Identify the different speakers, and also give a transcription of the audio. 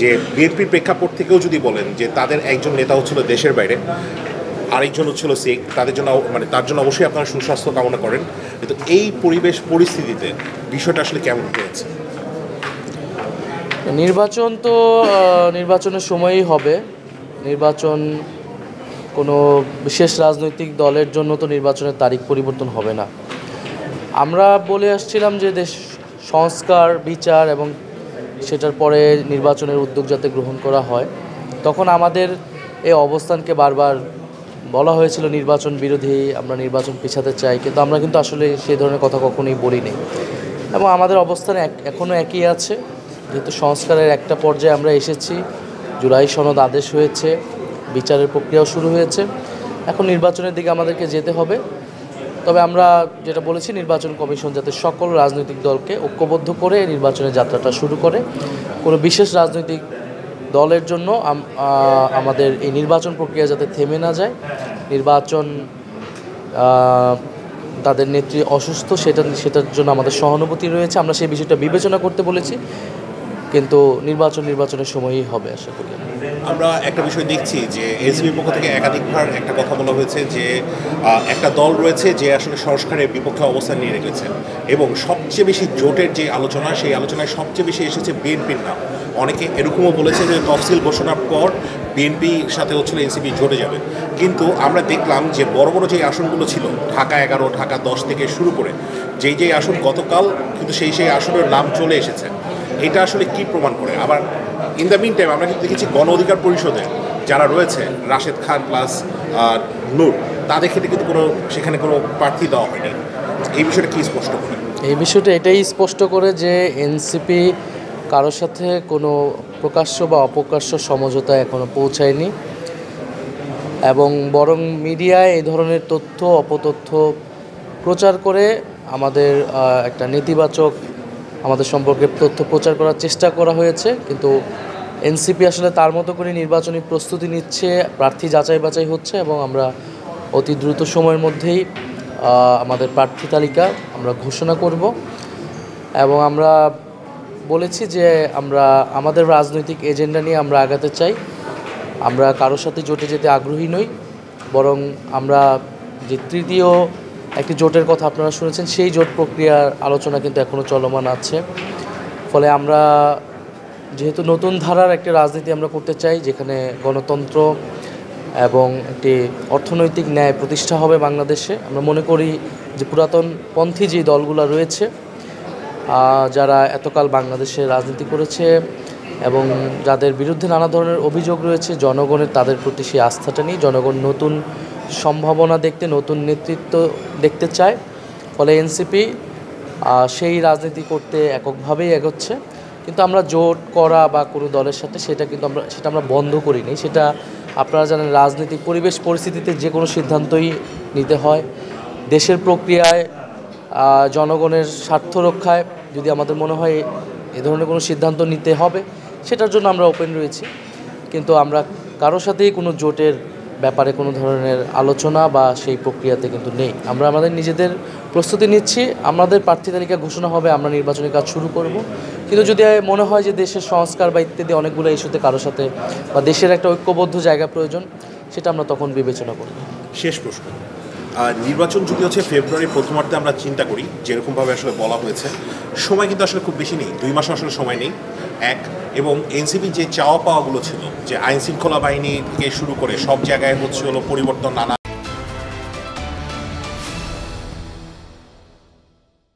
Speaker 1: যে বিএনপির প্রেক্ষাপট থেকেও যদি বলেন যে তাদের একজন নেতা হচ্ছিল দেশের বাইরে, আরেকজন হচ্ছিল শিখ, তাদের জন্য তার জন্য অবশ্যই আপনারা সুস্বাস্থ্য কামনা করেন, কিন্তু এই পরিবেশ পরিস্থিতিতে বিষয়টা আসলে কেমন হয়েছে?
Speaker 2: নির্বাচন তো নির্বাচনের সময়ই হবে। নির্বাচন কোনো বিশেষ রাজনৈতিক দলের জন্য তো নির্বাচনের তারিখ পরিবর্তন হবে না। আমরা বলে আসছিলাম যে দেশ সংস্কার, বিচার এবং সেটার পরে নির্বাচনের উদ্যোগ যাতে গ্রহণ করা হয়। তখন আমাদের এই অবস্থানকে বারবার বলা হয়েছিল নির্বাচন বিরোধী, আমরা নির্বাচন পিছাতে চাই, কিন্তু আমরা কিন্তু আসলে সেই ধরনের কথা কখনোই বলিনি এবং আমাদের অবস্থান এখনও একই আছে। যেহেতু সংস্কারের একটা পর্যায়ে আমরা এসেছি, জুলাই সনদ আদেশ হয়েছে, বিচারের প্রক্রিয়াও শুরু হয়েছে, এখন নির্বাচনের দিকে আমাদেরকে যেতে হবে। তবে আমরা যেটা বলেছি, নির্বাচন কমিশন যাতে সকল রাজনৈতিক দলকে ঐক্যবদ্ধ করে নির্বাচনের যাত্রাটা শুরু করে। কোনো বিশেষ রাজনৈতিক দলের জন্য আমাদের এই নির্বাচন প্রক্রিয়া যাতে থেমে না যায়, নির্বাচন তাদের নেত্রী অসুস্থ, সেটার জন্য আমাদের সহানুভূতি রয়েছে, আমরা সেই বিষয়টা বিবেচনা করতে বলেছি, কিন্তু নির্বাচনের সময়ই হবে আশা করি।
Speaker 1: আমরা একটা বিষয় দেখছি যে এনসিপির পক্ষ থেকে একাধিকবার একটা কথা বলা হয়েছে যে একটা দল রয়েছে যে আসলে সংস্কারের বিপক্ষে অবস্থান নিয়ে রেখেছে এবং সবচেয়ে বেশি জোটের যে আলোচনা, সেই আলোচনায় সবচেয়ে বেশি এসেছে বিএনপির নাম। অনেকে এরকমও বলেছে যে তফসিল ঘোষণার পর বিএনপির সাথে হচ্ছিল এনসিপি জোটে যাবে, কিন্তু আমরা দেখলাম যে বড় বড় যে আসনগুলো ছিল, ঢাকা 11, ঢাকা 10 থেকে শুরু করে যেই আসন গতকাল কিন্তু সেই আসনের নাম চলে এসেছে। এটা আসলে কি প্রমাণ করে? আবার ইন দ্য মিন টাইম আমরা কিন্তু দেখেছি গণ অধিকার পরিষদে যারা রয়েছে, রাশেদ খান প্লাস নূর, তাদের ক্ষেত্রে কিন্তু সেখানে কোনো প্রার্থী দেওয়া হয়নি। এই বিষয়টা কি স্পষ্ট করে?
Speaker 2: এই বিষয়টা এটাই স্পষ্ট করে যে এনসিপি কারোর সাথে কোনো প্রকাশ্য বা অপ্রকাশ্য সমঝোতা এখনও পৌঁছায়নি এবং বরং মিডিয়ায় এই ধরনের তথ্য অপতথ্য প্রচার করে আমাদের একটা নেতিবাচক আমাদের সম্পর্কে তথ্য প্রচার করার চেষ্টা করা হয়েছে। কিন্তু এনসিপি আসলে তার মতো করে নির্বাচনী প্রস্তুতি নিচ্ছে, প্রার্থী যাচাই বাছাই হচ্ছে এবং আমরা অতি দ্রুত সময়ের মধ্যেই আমাদের প্রার্থী তালিকা আমরা ঘোষণা করব এবং আমরা বলেছি যে আমরা আমাদের রাজনৈতিক এজেন্ডা নিয়ে আমরা আগাতে চাই। আমরা কারোর সাথে জোটে যেতে আগ্রহী নই, বরং আমরা যে তৃতীয় একটি জোটের কথা আপনারা শুনেছেন, সেই জোট প্রক্রিয়ার আলোচনা কিন্তু এখনও চলমান আছে। ফলে আমরা যেহেতু নতুন ধারার একটি রাজনীতি আমরা করতে চাই, যেখানে গণতন্ত্র এবং একটি অর্থনৈতিক ন্যায় প্রতিষ্ঠা হবে বাংলাদেশে। আমরা মনে করি যে পুরাতনপন্থী যে দলগুলো রয়েছে, যারা এতকাল বাংলাদেশে রাজনীতি করেছে এবং যাদের বিরুদ্ধে নানা ধরনের অভিযোগ রয়েছে, জনগণের তাদের প্রতি সেই আস্থাটা নেই। জনগণ নতুন সম্ভাবনা দেখতে, নতুন নেতৃত্ব দেখতে চায়। ফলে এনসিপি সেই রাজনীতি করতে এককভাবেই এগোচ্ছে। কিন্তু আমরা জোট করা বা কোনো দলের সাথে সেটা আমরা বন্ধ করিনি। সেটা আপনারা জানেন, রাজনৈতিক পরিবেশ পরিস্থিতিতে যে কোনো সিদ্ধান্তই নিতে হয়। দেশের প্রক্রিয়ায় জনগণের স্বার্থ রক্ষায় যদি আমাদের মনে হয় এ ধরনের কোনো সিদ্ধান্ত নিতে হবে, সেটার জন্য আমরা ওপেন রয়েছি। কিন্তু আমরা কারোর সাথেই কোনো জোটের ব্যাপারে কোনো ধরনের আলোচনা বা সেই প্রক্রিয়াতে কিন্তু নেই। আমরা আমাদের নিজেদের প্রস্তুতি নিচ্ছি, আমাদের প্রার্থী তালিকা ঘোষণা হবে, আমরা নির্বাচনী কাজ শুরু করব। কিন্তু যদি মনে হয় যে দেশের সংস্কার বা ইত্যাদি অনেকগুলো ইস্যুতে কারোর সাথে বা দেশের একটা ঐক্যবদ্ধ জায়গা প্রয়োজন, সেটা আমরা তখন বিবেচনা করব।
Speaker 1: শেষ প্রশ্ন, নির্বাচন যদি হচ্ছে ফেব্রুয়ারির প্রথমার্ধে আমরা চিন্তা করি, যেরকমভাবে আসলে বলা হয়েছে, সময় কিন্তু আসলে খুব বেশি নেই, 2 মাস আসলে সময় নেই। এবং এনসিপি যে চাওয়া পাওয়াগুলো ছিল, যে আইনশৃঙ্খলা বাহিনী থেকে শুরু করে সব জায়গায় হচ্ছে পরিবর্তন, নানা